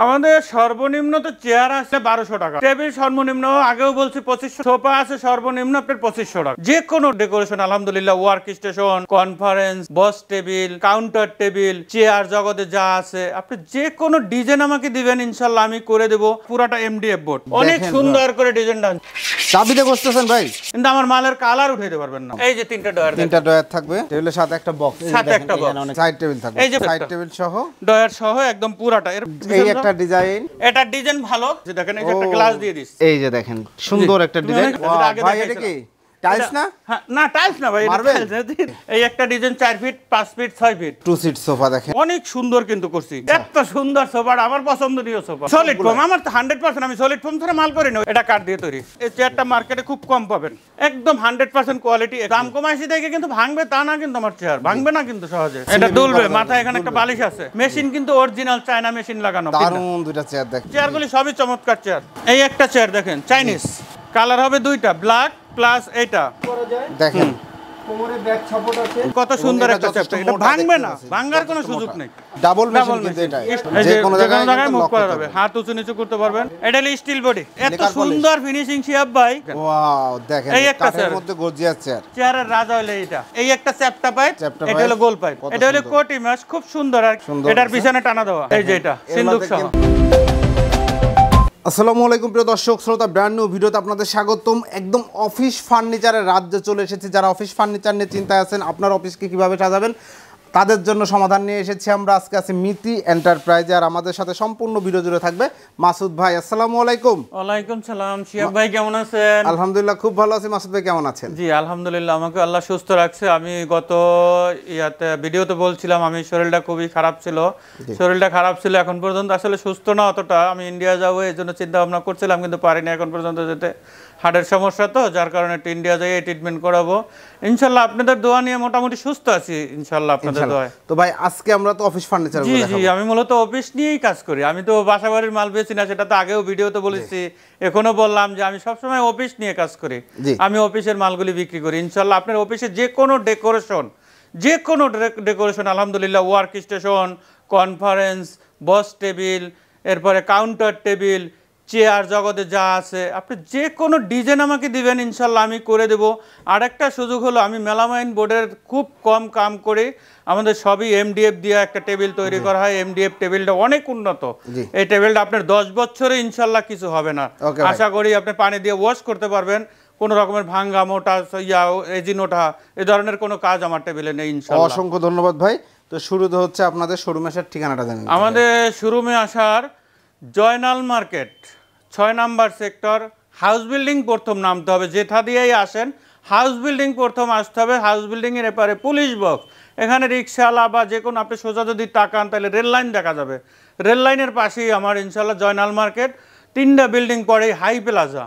আমাদের সর্বনিম্ন তো চেয়ার আছে 1200 টাকা, টেবিল সর্বনিম্ন আগেও বলছি 2500, সোফা আছে সর্বনিম্ন আপনার 2500 টাকা। যে কোনো ডেকোরেশন আলহামদুলিল্লাহ, ওয়ার্ক স্টেশন, কনফারেন্স, বস টেবিল, কাউন্টার টেবিল, চেয়ার জগতে যা আছে আপনি যে কোনো ডিজাইন আমাকে দিবেন, ইনশাল্লাহ আমি করে দেবো। পুরাটা এমডিএফ বোর্ড, অনেক সুন্দর করে ডিজাইনটা। চাবিতে বসতেছেন ভাই, কিন্তু আমার মালের কালার উঠে দিতে পারবেন না। এই যে তিনটা ডয়ার থাকবে, টেবিলের সাথে একটা বক্স, সাথে একটা বক্স, সাইড টেবিল থাকবে, এই যে সাইড টেবিল সহ ডয়ার সহ একদম পুরাটা। এই একটা ডিজাইন, এটা ডিজাইন ভালো, যে দেখেন এই যে একটা গ্লাস দিয়ে দিছি, এই যে দেখেন সুন্দর একটা ডিজাইন। ভাই এটা কি টাইলস না? না টাইলস না ভাই, এটা টাইলস। এই একটা design 4 feet, 5 feet, 6 feet, 2 seat sofa দেখেন, অনেক সুন্দর কিন্তু করছি। এত সুন্দর সোফা, আমার পছন্দনীয় সোফা। সলিড ফোম, আমার 100% আমি সলিড ফোম ছাড়া মাল করি না, এটা কাঠ দিয়ে তৈরি। এই চেয়ারটা মার্কেটে খুব কম পাবেন, একদম 100% কোয়ালিটি। দাম কমাইছি দেখে কিন্তু ভাঙবে তা না, কিন্তু আমার চেয়ার ভাঙবে না কিন্তু সহজে। এটা দুলবে, মাথায় এখানে একটা বালিশ আছে, মেশিন কিন্তু অরিজিনাল চায়না মেশিন লাগানো। দারুণ দুইটা চেয়ার দেখেন, চেয়ারগুলি সবই চমৎকার চেয়ার। এই একটা চেয়ার দেখেন চাইনিজ, কালার হবে দুইটা, ব্ল্যাক প্লাস এইটা দেখেন, কোমরে ব্যাক সাপোর্ট আছে, কত সুন্দর একটা চেয়ার। এটা ভাঙবে না, ভাঙার কোনো সুযোগ নেই। ডাবল মেশিন কিন্তু এটা, যে কোনো জায়গায় মুভ করা যাবে, হাত উঁচু নিচু করতে পারবেন। এটা হলো স্টিল বডি, এত সুন্দর ফিনিশিং শিয়াব ভাই। ওয়াও দেখেন, এই একটা কাঠের মধ্যে গর্জিয়াস চেয়ার। চেয়ারের রাজা হলো এটা। এই একটা চ্যাপটা পাইপ, এটা হলো গোল পাইপ, এটা হলো কোটি মাছ, খুব সুন্দর। আর এটার পিছনে টানা দেওয়া, এই যে এটা সিন্দুক সহ। আসসালামু আলাইকুম প্রিয় দর্শক শ্রোতা, ব্র্যান্ড নিউ ভিডিওতে আপনাদের স্বাগতম। একদম অফিস ফার্নিচারের রাজ্যে চলে এসেছি। যারা অফিস ফার্নিচার নিয়ে চিন্তায় আছেন, আপনার অফিসকে কিভাবে সাজাবেন তাদের জন্য সমাধান নিয়ে এসেছি আমরা। আজকে আছি মিতি এন্টারপ্রাইজে, আর আমাদের সাথে সম্পূর্ণ ভিডিও জুড়ে থাকবে মাসুদ ভাই। আসসালামু আলাইকুম। ওয়ালাইকুম সালাম। শিয়াব ভাই কেমন আছেন? আলহামদুলিল্লাহ খুব ভালো আছি। মাসুদ ভাই কেমন আছেন? জি আলহামদুলিল্লাহ, আমাকে আল্লাহ সুস্থ রাখছে। আমি গত ভিডিওতে বলছিলাম আমি শরীরটা খুবই খারাপ ছিল, এখন পর্যন্ত আসলে সুস্থ না অতটা। আমি ইন্ডিয়া যাবো এই জন্য চিন্তা ভাবনা করছিলাম, কিন্তু পারিনি এখন পর্যন্ত যেতে। হার্টের সমস্যা তো, যার কারণে একটু ইন্ডিয়া যাই ট্রিটমেন্ট করাবো। ইনশাল্লাহ আপনাদের দোয়া নিয়ে মোটামুটি সুস্থ আছি ইনশাল্লাহ, আপনাদের দোয়ায়। তো ভাই আজকে আমরা তো অফিস ফার্নিচার, জি জি, আমি মূলত অফিস নিয়েই কাজ করি। আমি তো বাসা বাড়ির মাল বেচি না, সেটা তো আগেও ভিডিওতে বলেছি, এখনো বললাম যে আমি সবসময় অফিস নিয়ে কাজ করি। আমি অফিসের মালগুলি বিক্রি করি। ইনশাল্লাহ আপনার অফিসে যে কোনো ডেকোরেশন আলহামদুলিল্লাহ, ওয়ার্ক স্টেশন, কনফারেন্স, বস টেবিল, এরপরে কাউন্টার টেবিল, চেয়ার জগতে যা আছে আপনি যে কোনো ডিজাইন আমাকে দিবেন, ইনশাল্লাহ আমি করে দেবো। আর একটা সুযোগ হলো, আমি মেলামাইন বোর্ডের খুব কম কাম করি। আমাদের সবই এমডিএফ দিয়ে একটা টেবিল তৈরি করা হয়। এমডিএফ টেবিলটা অনেক উন্নত। এই টেবিলটা আপনার 10 বছরে ইনশাল্লাহ কিছু হবে না, আশা করি। আপনি পানি দিয়ে ওয়াশ করতে পারবেন, কোনো রকমের ভাঙ্গা মোটা এজিন ওঠা এই ধরনের কোনো কাজ আমার টেবিলে নেই ইনশাল্লাহ। অসংখ্য ধন্যবাদ ভাই। তো শুরুতে হচ্ছে আপনাদের শোরুমে আসার ঠিকানাটা জানেন? আমাদের শোরুমে আসার Joynal market 6 number sector, house building প্রথম নামতে হবে। যেথা দিয়েই আসেন হাউস বিল্ডিং প্রথম আসতে হবে। হাউস বিল্ডিংয়ের এপারে পুলিশ বক্স, এখানে রিক্সাওয়ালা বা যে কোনো আপনি সোজা যদি তাকান তাহলে রেল লাইন দেখা যাবে। রেল লাইনের পাশেই আমার ইনশাল্লাহ জয়নাল মার্কেট। 3টা বিল্ডিং পরে হাই প্লাজা,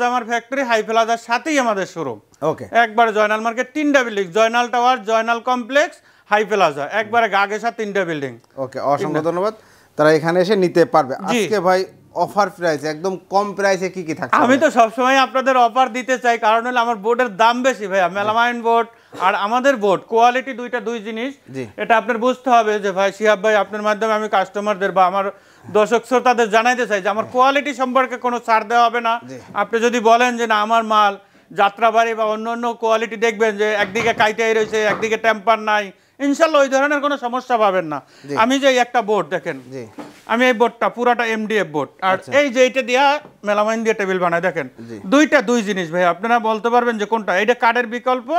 আমার ফ্যাক্টরি, হাই প্লাজার সাথেই আমাদের শোরুম। একবারে জয়নাল মার্কেট 3টা building, Joynal tower, Joynal complex, High Plaza, একবারে গাগেসা 3টা বিল্ডিং। ওকে, অসংখ্য ধন্যবাদ। তারা এখানে এসে নিতে পারবে। আজকে ভাই অফার প্রাইসে, একদম কম প্রাইসে কি কি থাকছে? আমি তো সবসময় আপনাদের অফার দিতে চাই, কারণ হলো আমার বোর্ডের দাম বেশি ভাইয়া। মেলামাইন বোর্ড আর আমাদের বোর্ড কোয়ালিটি দুই জিনিস। এটা আপনার বুঝতে হবে যে ভাই শিহাব ভাই, আপনার মাধ্যমে আমি কাস্টমারদের বা আমার দর্শক শ্রোতাদের জানাইতে চাই যে আমার কোয়ালিটি সম্পর্কে কোনো ছাড় দেওয়া হবে না। আপনি যদি বলেন যে না আমার মাল যাত্রাবাড়ি বা অন্য কোয়ালিটি দেখবেন যে একদিকে কাইটাই রয়েছে, একদিকে টেম্পার নাই, ইনশাল্লাহ ওই ধরনের কোনো সমস্যা পাবেন না। আমি যে একটা বোর্ড দেখেন, আমি এই বোর্ডটা পুরাটা এমডিএফ বোর্ড, আর এই যে এইটা দিয়া মেলামাইন দিয়ে টেবিল বানায় দেখেন। দুই জিনিস ভাই, আপনারা বলতে পারবেন যে কোনটা। এইটা কাঠের বিকল্প,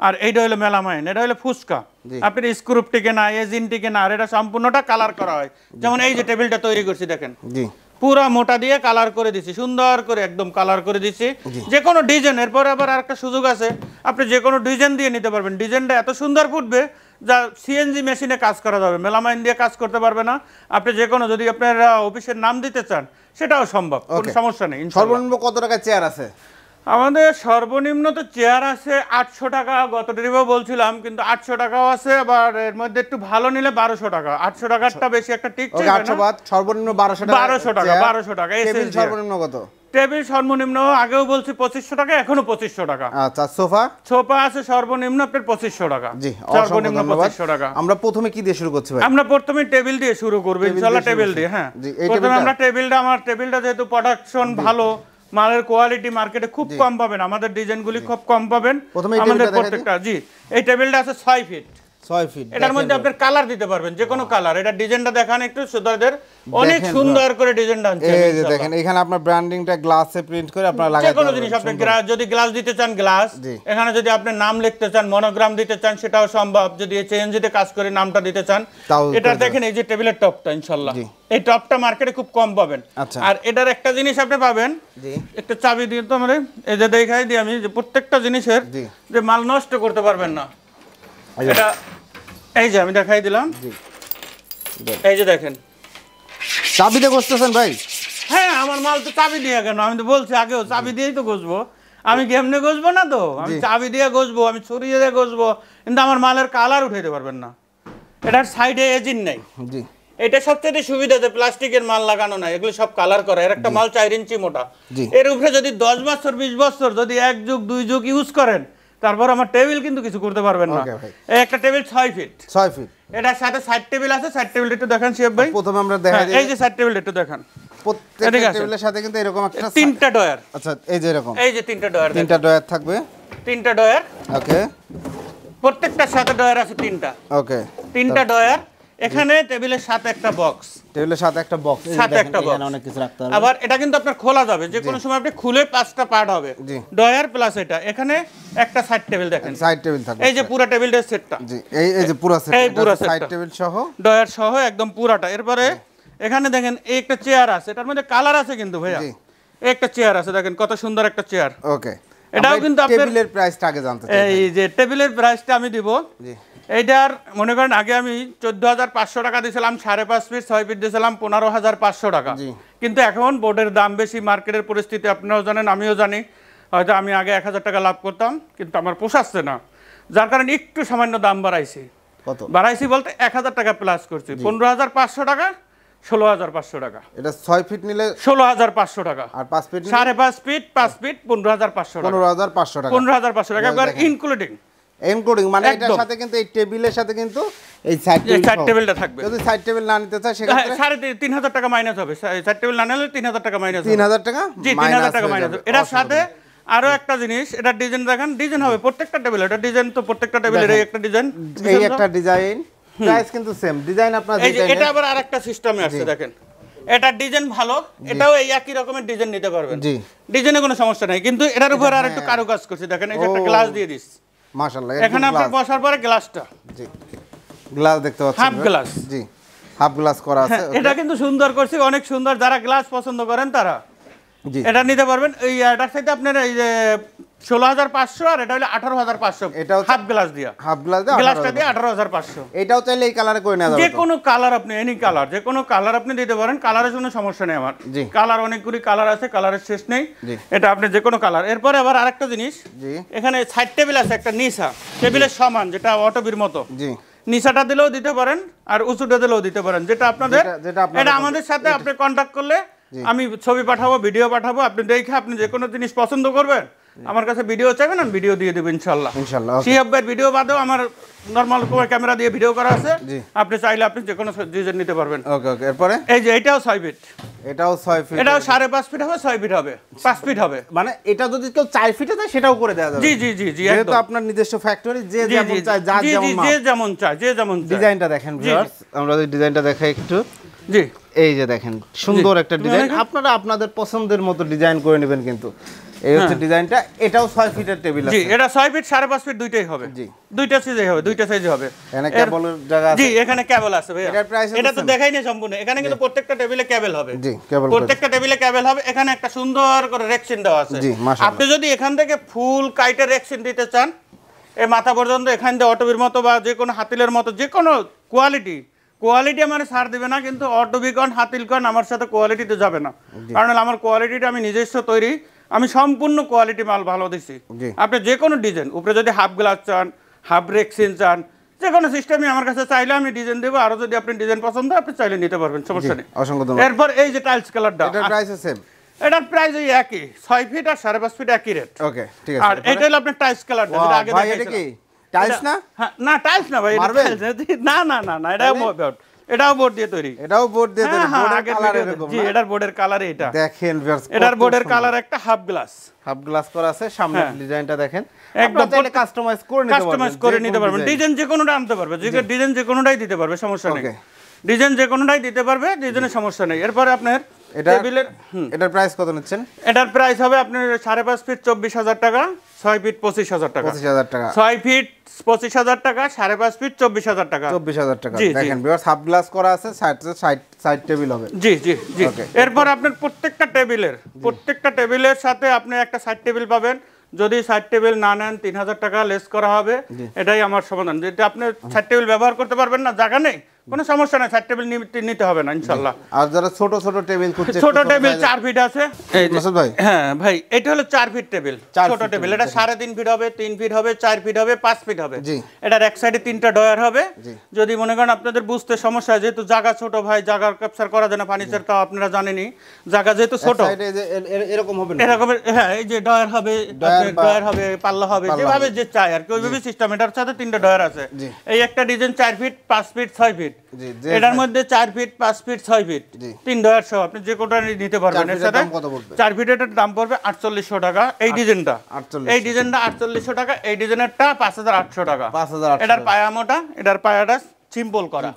আর এইটা হলো মেলামাইন, এটা হলো ফুসকা। আপনার স্ক্রুপ টিকে না, এজিন টিকে না, আর এটা সম্পূর্ণটা কালার করা হয়। যেমন এই যে টেবিলটা তৈরি করছি দেখেন, পুরা মোটা দিয়ে কালার করে দিছি, সুন্দর করে একদম কালার করে দিছি। যে কোনো ডিজাইন, এরপরে আবার আরেকটা সুযোগ আছে, আপনি যে কোনো ডিজাইন দিয়ে নিতে পারবেন। ডিজাইনটা এত সুন্দর ফুটবে যা সিএনজি মেশিনে কাজ করা যাবে, মেলামাইন দিয়ে কাজ করতে পারবে না। আপনি যে কোনো, যদি আপনার অফিসের নাম দিতে চান সেটাও সম্ভব, কোনো সমস্যা নেই। সর্বনিম্ন কত টাকা চেয়ার আছে? আমাদের সর্বনিম্ন তো চেয়ার আছে 800 টাকা, গত ট্রিপেও বলছিলাম, কিন্তু 800 টাকাও আছে, আবার এর মধ্যে একটু ভালো নিলে 1200 টাকা। 800 টাকারটা বেশি একটা টিকছে না। 800 বাদ, সর্বনিম্ন 1200 টাকা। 1200 টাকা, 1200 টাকা। টেবিল সর্বনিম্ন কত? টেবিল সর্বনিম্ন আগেও বলছি 2500 টাকা, এখনো 2500 টাকা। আচ্ছা, সোফা? সোফা আছে সর্বনিম্ন আপনার 2500 টাকা। জি, সর্বনিম্ন 2500 টাকা। আমরা প্রথমে কি দিয়ে শুরু করছি ভাই? আমরা প্রথমে টেবিল দিয়ে শুরু করব ইনশাআল্লাহ, টেবিল দিয়ে। হ্যাঁ, প্রথমে আমরা টেবিলটা, আমার টেবিলটা যেহেতু প্রোডাকশন ভালো, মালের কোয়ালিটি মার্কেটে খুব কম পাবেন, আমাদের ডিজাইনগুলি খুব কম পাবেন আমাদের প্রত্যেকটা। জি, এই টেবিলটা আছে 6 ফিট। 6 ফিট। এটার মধ্যে আপনি কালার দিতে পারবেন, যে কোনো কালার। এটা ডিজাইনটা দেখান একটু সুন্দরদের, অনেক সুন্দর করে ডিজাইনটা আনছে। এই যে দেখেন, এখানে আপনার ব্র্যান্ডিংটা গ্লাসে প্রিন্ট করে আপনারা লাগাতে পারবেন। যে কোনো জিনিস আপনি যদি গ্লাস দিতে চান গ্লাস, এখানে যদি আপনি নাম লিখতে চান, মনোগ্রাম দিতে চান সেটাও সম্ভব। যদি চেঞ্জিতে কাজ করে নামটা দিতে চান, এটা দেখেন এই যে টেবিলের টপটা, ইনশাআল্লাহ এই টপটা মার্কেটে খুব কম পাবেন। আর এটার একটা জিনিস আপনি পাবেন, একটা চাবি দিয়ে তো আমরা এই যে দেখাই দিই আমি, যে প্রত্যেকটা জিনিসের যে মাল নষ্ট করতে পারবেন না। এটা এই যে আমি দেখাই দিলাম, এই যে দেখেন চাবি দিয়ে ঘষতেছেন ভাই? হ্যাঁ, আমার মাল তো চাবি দিয়ে, কেন আমি তো বলছি আগেও চাবি দিয়েই তো ঘষবো। আমি কেমনে ঘষবো না, তো আমি চাবি দিয়ে ঘষবো, আমি ছুরি দিয়ে ঘষবো, কিন্তু আমার মালের কালার উঠাইতে পারবেন না। এটার সাইডে এজিন নাই। জি, এটা সবচেয়ে সুবিধা যে প্লাস্টিকের মাল লাগানো নাই, এগুলো সব কালার করা। এর একটা মাল 4 ইঞ্চি মোটা, এর উপরে যদি 10 বছর 20 বছর যদি 1 যুগ 2 যুগ ইউজ করেন, তারপর আমার টেবিল কিন্তু কিছু করতে পারবেন না। এই একটা টেবিল 6 ফিট। 6 ফিট। এটার সাথে সাইড টেবিল আছে, সাইড টেবিলটা একটু দেখান শিব ভাই। প্রথমে আমরা দেখাই দিই, এই যে সাইড টেবিলটা একটু দেখান। প্রত্যেকটা টেবিলের সাথে কিন্তু এরকম একটা 3টা ডয়ার। আচ্ছা, এই যে এরকম, এই যে 3টা ডয়ার, 3টা ডয়ার থাকবে। 3টা ডয়ার, ওকে। প্রত্যেকটার সাথে ডয়ার আছে 3টা। ওকে, 3টা ডয়ার। এখানে টেবিলের সাথে একটা বক্স, টেবিলের সাথে একটা বক্স, সাথে একটা বক্স, এখানে অনেক কিছু রাখতে হবে। আবার এটা কিন্তু আপনার খোলা যাবে, যে কোনো সময় আপনি খুলে 5টা পার্ট হবে। ডয়ার প্লাস এটা, এখানে একটা সাইড টেবিল দেখেন, সাইড টেবিল থাকবে। এই যে পুরো টেবিলটার সেটটা। জি, এই যে পুরো সেট, এই পুরো সাইড টেবিল সহ, ডয়ার সহ একদম পুরাটা। এরপরে এখানে দেখেন এই একটা চেয়ার আছে, এটার মধ্যে কালার আছে কিন্তু ভাইয়া। এই একটা চেয়ার আছে, দেখেন কত সুন্দর একটা চেয়ার। ওকে, এটাও কিন্তু আপনার টেবিলের প্রাইসটা আগে জানতে চাই। এই যে টেবিলের প্রাইসটা আমি দিব। জি, এইটার মনে করেন আগে আমি 14,500 টাকা দিয়েছিলাম, 5.5 ফিট 6 ফিট দিয়েছিলাম 15,500 টাকা। কিন্তু এখন বোর্ডের দাম বেশি, মার্কেটের পরিস্থিতি আপনারাও জানেন, আমিও জানি। হয়তো আমি আগে 1000 টাকা লাভ করতাম, কিন্তু আমার পোষাচ্ছে না, যার কারণে একটু সামান্য দাম বাড়াইছি। কত বাড়াইছি বলতে 1000 টাকা প্লাস করছি, 15,500 টাকা, 16,500 টাকা। এটা 6 ফিট নিলে 16,500 টাকা, আর 5 ফিট 5.5 ফিট 5 ফিট 15,500 টাকা। 15,500 টাকা, 15,500 টাকা একবার ইনক্লুডিং। ইনক্লুডিং মানে এটার সাথে কিন্তু এই টেবিলের সাথে কিন্তু এই সাইড টেবিলটা থাকবে। যদি সাইড টেবিল না নিতে চায় সেক্ষেত্রে 3,500 টাকা মাইনাস হবে। সাইড টেবিল না নিলে 3,000 টাকা মাইনাস হবে। 3,000 টাকা, জি 3,000 টাকা মাইনাস হবে। এটার সাথে আরো একটা জিনিস, এটা ডিজাইন দেখেন, ডিজাইন হবে প্রত্যেকটা টেবিল। এটা ডিজাইন তো প্রত্যেকটা টেবিলের এই একটা ডিজাইন, এই একটা ডিজাইন, প্রাইস কিন্তু সেম ডিজাইন। আপনার এটা আবার আরেকটা সিস্টেমে আছে দেখেন, এটা ডিজাইন ভালো, এটাও এই একই রকমের ডিজাইন নিতে পারবেন। জি, ডিজাইনে কোনো সমস্যা নাই, কিন্তু এটার উপর আর একটু কারুকাজ করছি দেখেন। এই যে একটা গ্লাস দিয়ে দিস, মাশাআল্লাহ, এখানে আপনি বসার পরে গ্লাসটা, জি গ্লাস দেখতে পাচ্ছেন, হাফ গ্লাস। জি, হাফ গ্লাস করা আছে। এটা কিন্তু সুন্দর করছি, অনেক সুন্দর। যারা গ্লাস পছন্দ করেন তারা এটা নিতে পারবেন। এই এটার সাথে আপনার এই যে 16,500, আর এটা হলো 18,500। এটা হাফ গ্লাস দিয়া, হাফ গ্লাস দিয়ে গ্লাসটা দিয়ে 18,500। এটাও চাইলে এই কালারে করে নেওয়া যাবে। যে কোনো কালার আপনি, এনি কালার, যে কোনো কালার আপনি দিতে পারেন। কালারের কোনো সমস্যা নেই আমার। কালার অনেকগুলি কালার আছে, কালারের শেষ নেই। এটা আপনি যে কোনো কালার। এরপরে আবার আরেকটা জিনিস, এখানে সাইড টেবিল আছে একটা নিচা, টেবিলের সমান, যেটা অটোবির মতো। জি, নিচাটা দিলেও দিতে পারেন, আর উঁচুটা দিলেও দিতে পারেন, যেটা আপনাদের। এটা আমাদের সাথে আপনি কন্ট্যাক্ট করলে আমি ছবি পাঠাবো, ভিডিও পাঠাবো, আপনি দেখে আপনি যে কোনো জিনিস পছন্দ করবেন, আমার কাছে ভিডিও চাইবেন, আমি ভিডিও দিয়ে দেবো ইনশাআল্লাহ। ইনশাআল্লাহ শিহাব ভাইয়ের ভিডিও বাদেও আমার নরমাল ক্যামেরা দিয়ে ভিডিও করা আছে, আপনি চাইলে আপনি যে কোনো ডিজাইন নিতে পারবেন। ওকে ওকে। এরপরে এই যে এটাও 6 ফিট, এটাও 6 ফিট, এটাও 5.5 ফিট হবে, 6 ফিট হবে, 5 ফিট হবে। মানে এটা যদি কেউ 4 ফিটে দেয় সেটাও করে দেওয়া যাবে। জি জি জি জি, যেহেতু আপনার নিজস্ব ফ্যাক্টরি, যে যেমন চায়, যার যেমন মাপ, যে যেমন চায়, যে যেমন। ডিজাইনটা দেখেন ভিউয়ার্স, আমরা যদি ডিজাইনটা দেখাই একটু। জি, এই যে দেখেন সুন্দর একটা ডিজাইন, আপনারা আপনাদের পছন্দের মতো ডিজাইন করে নেবেন। কিন্তু এই হচ্ছে ডিজাইনটা, এটাও 6 ফিটের টেবিল আছে। জি, এটা 6 ফিট 5.5 ফিট দুইটাই হবে। জি, দুইটা সাইজে হবে, দুইটা সাইজে হবে। এখানে কেবলের জায়গা আছে। জি, এখানে কেবল আছে ভাই। এটার প্রাইস এটা তো দেখাই না সম্পূর্ণ। এখানে কিন্তু প্রত্যেকটা টেবিলে কেবল হবে। জি, কেবল, প্রত্যেকটা টেবিলে কেবল হবে। এখানে একটা সুন্দর করে রেকশন দেওয়া আছে। জি, মাশাআল্লাহ। আপনি যদি এখান থেকে ফুল কাইটে রেকশন দিতে চান, এই মাথা পর্যন্ত, এখান দিয়ে অটোবির মতো বা যে কোনো হাতিলের মতো, যে কোনো কোয়ালিটি আমার ছাড় দিবে না, কিন্তু অটোবিকন হাতিলকন আমার সাথে কোয়ালিটিতে যাবে না। কারণ আমার কোয়ালিটিটা আমি নিজস্ব তৈরি, আমি সম্পূর্ণ কোয়ালিটি মাল ভালো দিছি। আপনি যে কোনো ডিজাইন উপরে যদি হাফ গ্লাস চান, হাফ রেক্সিন চান, যে কোনো সিস্টেমই আমার কাছে চাইলে আমি ডিজাইন দেবো। আরো যদি আপনি ডিজাইন পছন্দ আপনি চাইলে নিতে পারবেন, সমস্যা নেই। অসংখ্য ধন্যবাদ। এরপর এই যে টাইলস কালারটা, এটার প্রাইস সেম? এটার প্রাইস ওই একই, 6 ফিট আর 5.5 ফিট একই রেট। ওকে, ঠিক আছে। আর এটা হলো আপনার টাইলস কালারটা, যেটা আগে ভাই এটা কি টাইলস না? হ্যাঁ, না টাইলস না ভাই, এটা টাইলস না, না না না, এটাও বোর্ড, এটাও বোর্ড দিয়ে তৈরি। এটাও বোর্ড দিয়ে তৈরি, বোর্ডের কালার এরকম। জি, এটার বোর্ডের কালার এটা। দেখেন ভিউয়ার্স, এটার বোর্ডের কালার একটা হাফ গ্লাস করা আছে। সামনের ডিজাইনটা দেখেন, একদম চাইলে কাস্টমাইজ করে নিতে পারবেন। ডিজাইন যে কোনোটা আনতে পারবে, ডিজাইন যে কোনোটাই দিতে পারবে, সমস্যা নেই। ডিজাইন যে কোনোটাই দিতে পারবে, ডিজাইনের সমস্যা নেই। এরপরে আপনার টেবিলের এটার প্রাইস কত নিচ্ছেন? এটার প্রাইস হবে আপনার 5.5 ফিট 24,000 টাকা, 6 ফিট 25,000 টাকা। 25,000 টাকা, 6 ফিট 25,000 টাকা, 5.5 ফিট 24,000 টাকা। 24,000 টাকা। দেখেন ভিউয়ার্স, হাফ গ্লাস করা আছে, সাইড টেবিল হবে। জি জি জি। এরপর আপনার প্রত্যেকটা টেবিলের সাথে আপনি একটা সাইড টেবিল পাবেন। যদি সাইড টেবিল না নেন 3,000 টাকা লেস করা হবে। এটাই আমার সমাধান। যেটা আপনি সাইড টেবিল ব্যবহার করতে পারবেন না, জায়গা নেই, কোনো সমস্যা নাই, সাইড টেবিল নিতে হবে না ইনশাআল্লাহ। আর যারা ছোট টেবিল খুঁজছে, ছোট টেবিল 4 ফিট আছে। এই মাসুদ ভাই, হ্যাঁ ভাই, এটা হলো 4 ফিট টেবিল, ছোট টেবিল। এটা 3.5 ফিট হবে, 3 ফিট হবে, 4 ফিট হবে, 5 ফিট হবে। এটার এক সাইডে 3টা ডয়ার হবে। যদি মনে করেন আপনাদের বুঝতে সমস্যা হয়, যেহেতু জায়গা ছোট ভাই, জায়গা ক্যাপচার করা যায় না, ফার্নিচার তো আপনারা জানেনই, জায়গা যেহেতু ছোট, এরকম হবে না, এরকম, হ্যাঁ, এই যে ডয়ার হবে, ডয়ার হবে, পাল্লা হবে, যেভাবে যে চাই আর কি ওইভাবে সিস্টেম। এটার সাথে 3টা ডয়ার আছে। এই একটা ডিজাইন 4 ফিট, 5 ফিট, 6 ফিট। এটার মধ্যে 4 ফিট, 5 ফিট, 6 ফিট, 3 ডয়ার সহ আপনি যে কোনটা নিতে পারবেন। এর সাথে 4 ফিট এটার দাম পড়বে 4800 টাকা। এই ডিজাইনটা 4800 টাকা। এই ডিজাইনেরটা 5800 টাকা। এটার পায়া মোটা, এটার পায়াটা সিম্পল করা,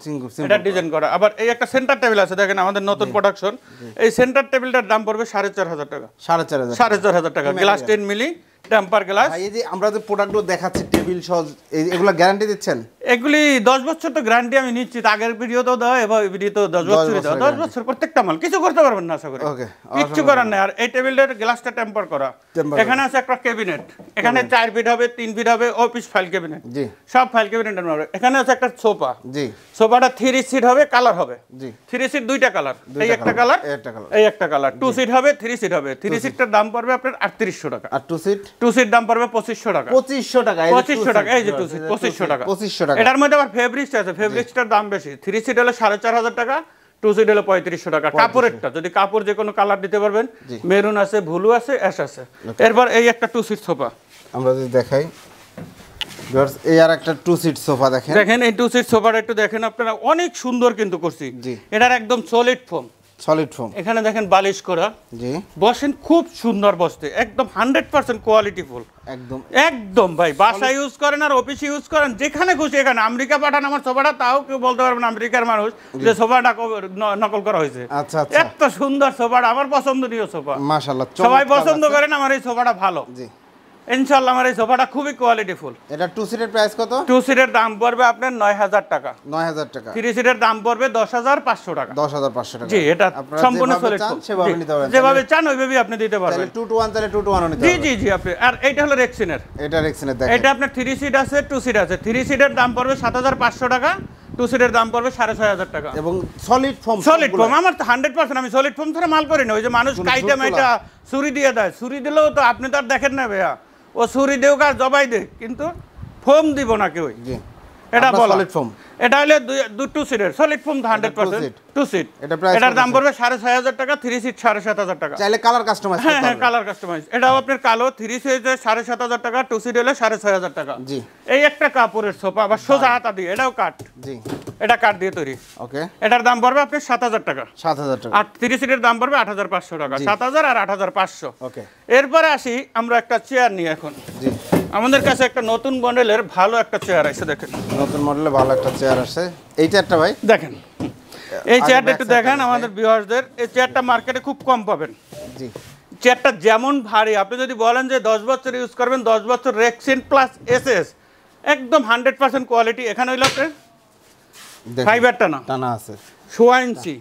এটা ডিজাইন করা। আবার এই একটা সেন্টার টেবিল আছে, দেখেন আমাদের নতুন প্রোডাকশন। এই সেন্টার টেবিলটার দাম পড়বে 4,500 টাকা। 4,500 টাকা। Glass 10 milli temper glass. এই যে আমরা যে প্রোডাক্টগুলো দেখাচ্ছি টেবিল সহ, এগুলো গ্যারান্টি দিচ্ছেন? এগুলি 10 বছর তো গ্যারান্টি আমি নিচ্ছি। আগের ভিডিওতেও দেওয়া, এবার ভিডিওতেও 10 বছরই দেওয়া। 10 বছর প্রত্যেকটা মাল, কিছু করতে পারবেন না আশা করি, কিচ্ছু করার নেই। আর এই টেবিলের গ্লাসটা টেম্পার করা। এখানে আছে একটা ক্যাবিনেট, এখানে 4 ফিট হবে, 3 ফিট হবে, অফিস ফাইল ক্যাবিনেট, সব ফাইল ক্যাবিনেট। এখানে আছে একটা সোফা, সোফাটা 3 সিট হবে, কালার হবে 3 সিট, 2টা কালার, এই একটা কালার, এই একটা কালার। 2 সিট হবে, 3 সিট হবে। 3 সিটটার দাম পড়বে আপনার 3800 টাকা। আর 2 সিট দাম পড়বে 2500 টাকা। 2500 টাকা, এই যে 2 সিট 2500 টাকা। এটার মধ্যে আবার ফেব্রিক্স আছে, ফেব্রিক্সটার দাম বেশি। 3 সিট হলো 4,500 টাকা, 2 সিট হলো 3500 টাকা। কাপড়েরটা যদি কাপড় যে কোনো কালার দিতে পারবেন, মেরুন আছে, ব্লু আছে, অ্যাশ আছে। এরপর এই একটা 2 সিট সোফা আমরা যদি দেখাই, এই আর একটা 2 সিট সোফা দেখেন। এই 2 সিট সোফাটা একটু দেখেন আপনারা, অনেক সুন্দর কিন্তু করছি। এটার একদম সলিড ফোম, এখানে দেখেন বালিশ করা। বসেন, খুব সুন্দর বসতে, একদম 100% কোয়ালিটি ফুল। একদম ভাই, বাসা ইউজ করেন আর অফিসে ইউজ করেন, যেখানে খুশি। এখানে আমেরিকা পাঠান আমার সোফাটা, তাও কেউ বলতে পারবে না আমেরিকার মানুষ যে সোফাটা নকল করা হয়েছে। এত সুন্দর সোফাটা, আমার পছন্দনীয় সোফা, মাশাআল্লাহ। সবাই পছন্দ করেন আমার এই সোফাটা ভালো। ইনশাআল্লাহ আমার এই সোফাটা খুবই কোয়ালিটি ফুল। এটা 2 সিটের প্রাইস কত? 2 সিটের দাম পড়বে আপনার 9,000 টাকা। 9,000 টাকা। 3 সিটের দাম পড়বে 10,500 টাকা। 10,500 টাকা। জি, এটা সম্পূর্ণ সলিড ফোম, সেভাবে নিতে পারবেন, যেভাবে চান ওইভাবেই আপনি দিতে পারবেন। তাহলে 2 to 1 তাহলে 2 to 1 নিতে পারবেন। জি জি জি। আপনি আর এইটা হলো রেক্সিনের, এটা রেক্সিনের দেখেন। এটা আপনার 3 সিট আছে, 2 সিট আছে। 3 সিটের দাম পড়বে 7,500 টাকা, 2 সিটের দাম পড়বে 6,500 টাকা। এবং সলিড ফোম, আমার তো 100%, আমি সলিড ফোম ছাড়া মাল করি না। ওই যে মানুষ কাইটা মাইটা ছুরি দিয়ে দেয়, ছুরি দিলেও তো আপনি তো আর দেখেন না ভাইয়া, ও ছুরি দেও আর জবাই দে, কিন্তু ফোম দিব না কেউ। এটা বলা সলিড ফোম। এটা হলো 2 সিটের সলিড ফোম 100% 2 সিট। এটার দাম পড়বে 6,500 টাকা, 3 সিট 7,500 টাকা। চাইলে কালার কাস্টমাইজ করতে পারবেন। হ্যাঁ, কালার কাস্টমাইজ। এটাও আপনার কালো, 3 সিট 7,500 টাকা, 2 সিট হলো 6,500 টাকা। জি। এই একটা কাপড়ের সোফা, আবার সোজা হাতা দিয়ে, এটাও কাঠ। জি, এটা কাঠ দিয়ে তৈরি। ওকে। এটার দাম পড়বে আপনার 7,000 টাকা। 7,000 টাকা। আর 3 সিটের দাম পড়বে 8,500 টাকা। 7,000 আর 8,500। ওকে। এরপরে আসি আমরা একটা চেয়ার নিয়ে এখন। জি। আমাদের কাছে একটা নতুন মডেলের ভালো একটা চেয়ার আছে, দেখেন। নতুন মডেলের ভালো একটা চেয়ার আছে। এই চেয়ারটা ভাই দেখেন, এই চেয়ারটা একটু দেখেন আমাদের ভিউয়ারদের। এই চেয়ারটা মার্কেটে খুব কম পাবেন। জি। চেয়ারটা যেমন ভারী, আপনি যদি বলেন যে 10 বছর ইউজ করবেন, 10 বছর রেক্সিন প্লাস এসএস, একদম 100% কোয়ালিটি। এখানে হইলো আপনার ফাইবার টানা আছে, 1.5 ইঞ্চি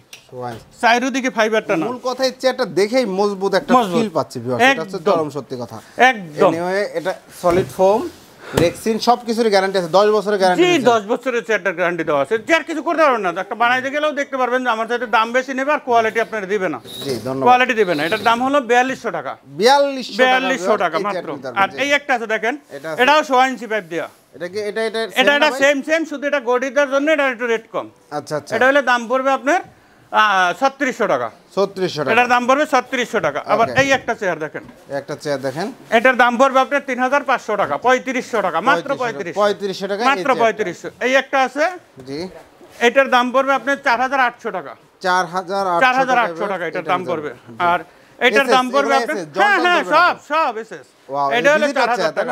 সাইডের দিকে ফাইবার টানা। মূল কথা এই চেয়ারটা দেখেই মজবুত একটা ফিল পাচ্ছি ভিউয়ার্স, এটা হচ্ছে চরম সত্যি কথা। একদম। এনিওয়ে এটা সলিড ফোম, রেক্সিন সবকিছুর গ্যারান্টি আছে, 10 বছরের গ্যারান্টি। জি 10 বছরের চেয়ারটার গ্যারান্টি দেওয়া আছে। চেয়ার কিছু করতে পারবেন না, একটা বানাইতে গেলেও দেখতে পারবেন যে আমার সাথে দাম বেশি নেবে আর কোয়ালিটি আপনার দিবে না। জি ধন্যবাদ। কোয়ালিটি দিবে না। এটার দাম হলো 4200 টাকা। 4200 টাকা মাত্র। আর এই একটা আছে দেখেন, এটাও 100 ইঞ্চি পাইপ দেওয়া। এটা কি এটা এটা সেম শুধু এটা গডিটার জন্য এটা একটু রেট কম। আচ্ছা আচ্ছা। এটা হলে দাম পড়বে আপনার 3600 টাকা। 3600 টাকা। এটার দাম পড়বে 3600 টাকা। আবার এই একটা চেয়ার দেখেন, একটা চেয়ার দেখেন, এটার দাম পড়বে আপনার 3500 টাকা, 3500 টাকা মাত্র। 3500 টাকা মাত্র 3500। এই একটা আছে, জি, এটার দাম পড়বে আপনার 4800 টাকা। 4800 টাকা এটার দাম পড়বে। আর এটার দাম পড়বে আপনার, হ্যাঁ সব এসএস। এটা হলো 4000 টাকা।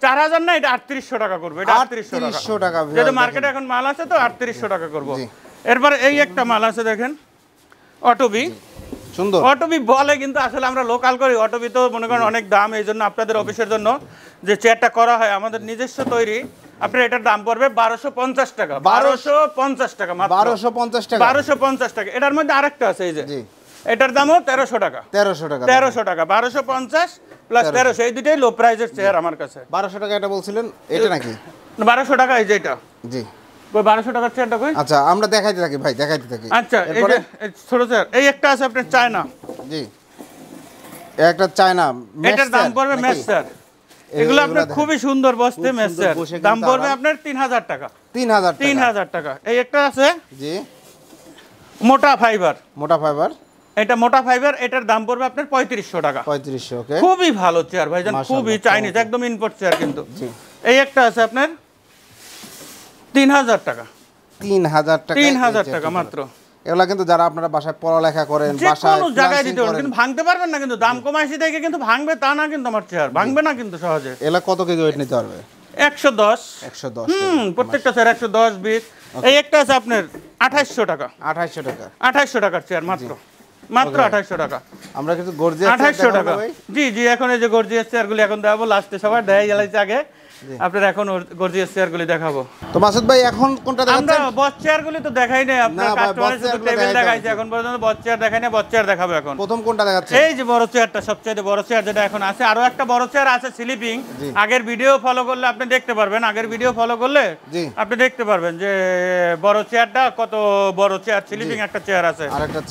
4000 না, এটা 3800 টাকা করবে। এটা 3800 টাকা। যেটা মার্কেটে এখন মাল আছে তো 3800 টাকা করব। এরপর এই একটা মাল আছে দেখেন, অটোবি। সুন্দর অটোবি বলে, কিন্তু আসলে আমরা লোকাল করি। অটোবি তো মনে করেন অনেক দাম, এই জন্য আপনাদের অফিসের জন্য যে চেয়ারটা করা হয় আমাদের নিজস্ব তৈরি, আপনার এটার দাম পড়বে 1250 টাকা। 1250 টাকা মাত্র। 1250 টাকা। 1250 টাকা। এটার মধ্যে আরেকটা আছে এই যে, এটার দামও 1300 টাকা। 1300 টাকা। 1300 টাকা। 1250 প্লাস 1300, এই দুটোই লো প্রাইজের চেয়ার আমার কাছে। 1200 টাকা এটা বলছিলেন, এটা নাকি? 1200 টাকা এই যে এটা। জি। কই 1200 টাকার চেয়ারটা কই? আচ্ছা আমরা দেখাইতে থাকি ভাই, দেখাইতে থাকি। আচ্ছা এই যে ছোট চেয়ার, এই একটা আছে আপনার চায়না। জি। একটা চায়না মেশ। এটার দাম পড়বে মেশ চেয়ার। এগুলো আপনার খুবই সুন্দর বসতে মেশ চেয়ার। দাম পড়বে আপনার 3000 টাকা। 3000 টাকা। এই একটা আছে, জি, মোটা ফাইবার। মোটা ফাইবার। এটা মোটা ফাইবার, এটার দাম পড়বে আপনার 3500 টাকা। 3500। ওকে। খুবই ভালো চেয়ার ভাইজান, খুবই চাইনিজ, একদম ইম্পোর্ট চেয়ার কিন্তু। এই একটা আছে আপনার 3000 টাকা। 3000 টাকা। 3000 টাকা মাত্র। এগুলা কিন্তু যারা আপনারা বাসায় পড়ালেখা করেন, বাসায় কোনো জায়গায় দিতে পারেন, কিন্তু ভাঙতে পারবেন না। কিন্তু দাম কমাইছি দেখে কিন্তু ভাঙবে তা না, কিন্তু আমার চেয়ার ভাঙবে না কিন্তু সহজে। এগুলা কত কেজি ওয়েট নিতে পারবে? 110। প্রত্যেকটা চেয়ার 110 20। এই একটা আছে আপনার 2800 টাকা। 2800 টাকা। 2800 টাকার চেয়ার মাত্র। মাত্র 2800 টাকা। আমরা কিছু গর্জিয়াস 2800 টাকা। জি এখন এই যে গর্জিয়াস চেয়ারগুলি এখন দেখাবো, লাস্টে সবাই দেখাই গেলাইছে আগে। আপনার এখন গর্জিয়াস চেয়ারগুলি দেখাবো। তো মাসুদ ভাই এখন কোনটা দেখাচ্ছেন? আমরা বস চেয়ারগুলি তো দেখাই নাই, আপনার কাস্টমারের শুধু টেবিল দেখাইছে, এখন পর্যন্ত বস চেয়ার দেখাই নাই। বস চেয়ার দেখাবো এখন। প্রথম কোনটা দেখাচ্ছেন? এই যে বড় চেয়ারটা, সবচেয়ে বড় চেয়ার যেটা এখন আছে। আরো একটা বড় চেয়ার আছে স্লিপিং। আগের ভিডিও ফলো করলে আপনি দেখতে পারবেন, আগের ভিডিও ফলো করলে আপনি দেখতে পারবেন যে বড় চেয়ারটা কত বড় চেয়ার। স্লিপিং একটা চেয়ার আছে।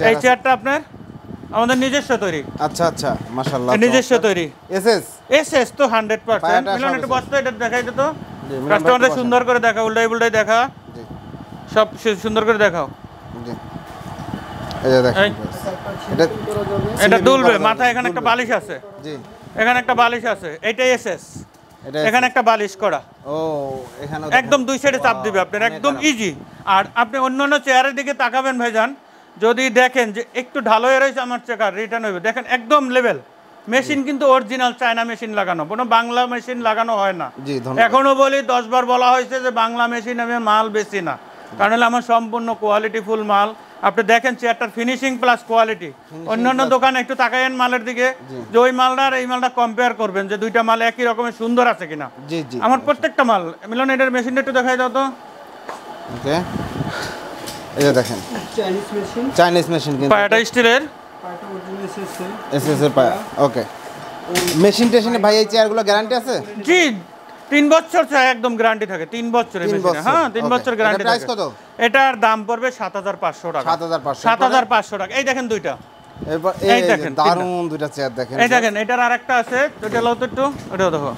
এই চেয়ারটা আপনার আমাদের নিজস্ব তৈরি। আচ্ছা আচ্ছা, মাশাআল্লাহ, নিজস্ব তৈরি। এসএস তো 100%। মিলন একটু বসতো, এটা দেখাই দিত কাস্টমারদের সুন্দর করে দেখা, উল্টাই দেখা, সব সুন্দর করে দেখাও। জি, এই যে দেখেন, এটা দুলবে মাথা। এখানে একটা বালিশ আছে। জি, এখানে একটা বালিশ আছে। এইটাই এসএস। এখানে একটা বালিশ করা। ও, এখানে একদম দুই সাইডে চাপ দিবে আপনার, একদম ইজি। আর আপনি অন্যান্য চেয়ারের দিকে তাকাবেন ভাইজান, যদি দেখেন যে একটু ঢালো রয়েছে আমার চেকার রিটার্ন হবে, দেখেন একদম লেভেল। মেশিন কিন্তু অরিজিনাল চায়না মেশিন লাগানো, কোনো বাংলা মেশিন লাগানো হয় না। এখনো বলি, 10 বার বলা হয়েছে যে বাংলা মেশিন আমি মাল বেশি না, কারণ আমার সম্পূর্ণ কোয়ালিটি ফুল মাল। আপনি দেখেন চেয়ারটার ফিনিশিং প্লাস কোয়ালিটি। অন্যান্য দোকানে একটু তাকাইয়েন মালের দিকে, যে ওই মালটা আর এই মালটা কম্পেয়ার করবেন যে দুইটা মাল একই রকমের সুন্দর আছে কিনা। আমার প্রত্যেকটা মাল। মিলন এটার মেশিনটা একটু দেখাই দাও তো। ওকে, এই যে দেখেন চাইনিজ মেশিন, কিন্তু পায়াটা স্টিলের, পায়াটা অরিজিনাল এসএস এর পায়া। ওকে, মেশিন টেশিনে ভাই এই চেয়ারগুলো গ্যারান্টি আছে? জি 3 বছর চাই একদম গ্যারান্টি থাকে। 3 বছরের মেশিনে, হ্যাঁ 3 বছর গ্যারান্টি থাকে। প্রাইস কত? এটার দাম পড়বে 7500 টাকা। 7500 টাকা। এই দেখেন দুইটা, এরপর এই দেখেন দারুন দুইটা চেয়ার দেখেন। এই দেখেন এটার আরেকটা আছে, এটা লাও তো একটু, ওটাও দেখো।